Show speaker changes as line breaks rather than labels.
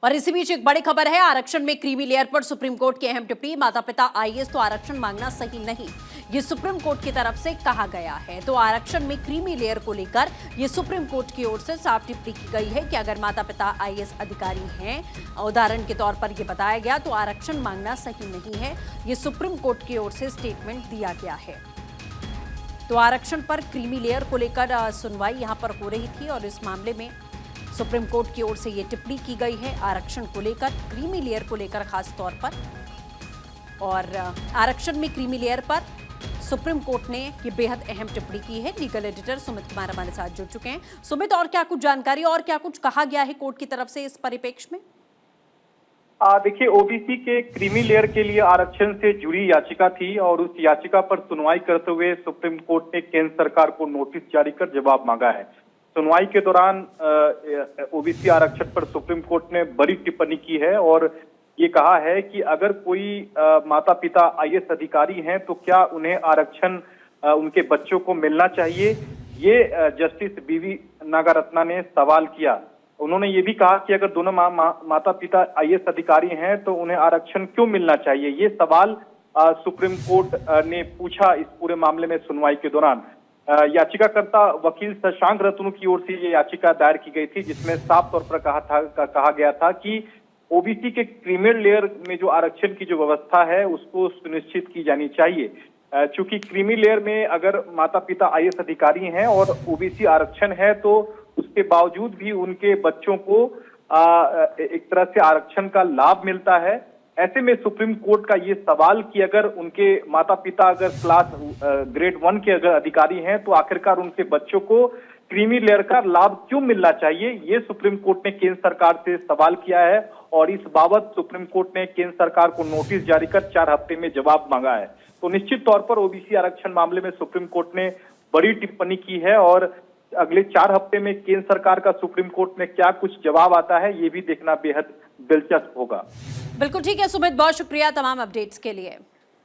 और इसी बीच एक बड़ी खबर है, आरक्षण में क्रीमी लेयर पर सुप्रीम कोर्ट की अहम टिप्पणी। माता पिता आईएएस तो आरक्षण मांगना सही नहीं, ये सुप्रीम कोर्ट की तरफ से कहा गया है। तो आरक्षण में क्रीमी लेयर को लेकर ये सुप्रीम कोर्ट की ओर से साफ टिप्पणी की गई है कि अगर माता पिता आईएएस अधिकारी हैं, उदाहरण के तौर पर यह बताया गया, तो आरक्षण मांगना सही नहीं है। ये सुप्रीम कोर्ट की ओर से स्टेटमेंट दिया गया है। तो आरक्षण पर क्रीमी लेयर को लेकर सुनवाई यहां पर हो रही थी और इस मामले में सुप्रीम कोर्ट की ओर से ये टिप्पणी की गई है आरक्षण को लेकर, क्रीमी लेयर को लेकर खास तौर पर। और आरक्षण में क्रीमी लेयर पर सुप्रीम कोर्ट ने ये बेहद अहम टिप्पणी की है। लीगल एडिटर सुमित कुमार हमारे साथ जुड़ चुके हैं। सुमित, और क्या कुछ जानकारी और क्या कुछ कहा गया है कोर्ट की तरफ से इस परिप्रेक्ष्य में?
देखिए, ओबीसी के क्रीमी लेयर के लिए आरक्षण से जुड़ी याचिका थी और उस याचिका पर सुनवाई करते हुए सुप्रीम कोर्ट ने केंद्र सरकार को नोटिस जारी कर जवाब मांगा है। सुनवाई के दौरान ओबीसी आरक्षण पर सुप्रीम कोर्ट ने बड़ी टिप्पणी की है और ये कहा है कि अगर कोई माता पिता आईएएस अधिकारी हैं तो क्या उन्हें आरक्षण उनके बच्चों को मिलना चाहिए। ये जस्टिस बीवी नागारत्ना ने सवाल किया। उन्होंने ये भी कहा कि अगर दोनों माता पिता आईएएस अधिकारी हैं तो उन्हें आरक्षण क्यों मिलना चाहिए। ये सवाल सुप्रीम कोर्ट ने पूछा इस पूरे मामले में सुनवाई के दौरान। याचिकाकर्ता वकील शशांक रतनू की ओर से ये याचिका दायर की गई थी, जिसमें साफ तौर पर कहा गया था कि ओबीसी के क्रीमी लेयर में जो आरक्षण की जो व्यवस्था है उसको सुनिश्चित की जानी चाहिए। चूंकि क्रीमी लेयर में अगर माता पिता आईएएस अधिकारी हैं और ओबीसी आरक्षण है तो उसके बावजूद भी उनके बच्चों को एक तरह से आरक्षण का लाभ मिलता है। ऐसे में सुप्रीम कोर्ट का ये सवाल कि अगर उनके माता पिता अगर क्लास ग्रेड 1 के अगर अधिकारी हैं तो आखिरकार उनके बच्चों को क्रीमी लेयर का लाभ क्यों मिलना चाहिए, ये सुप्रीम कोर्ट ने केंद्र सरकार से सवाल किया है और इस बाबत सुप्रीम कोर्ट ने केंद्र सरकार को नोटिस जारी कर 4 हफ्ते में जवाब मांगा है। तो निश्चित तौर पर ओबीसी आरक्षण मामले में सुप्रीम कोर्ट ने बड़ी टिप्पणी की है और अगले 4 हफ्ते में केंद्र सरकार का सुप्रीम कोर्ट में क्या कुछ जवाब आता है, ये भी देखना बेहद दिलचस्प होगा।
बिल्कुल ठीक है सुमित, बहुत शुक्रिया तमाम अपडेट्स के लिए।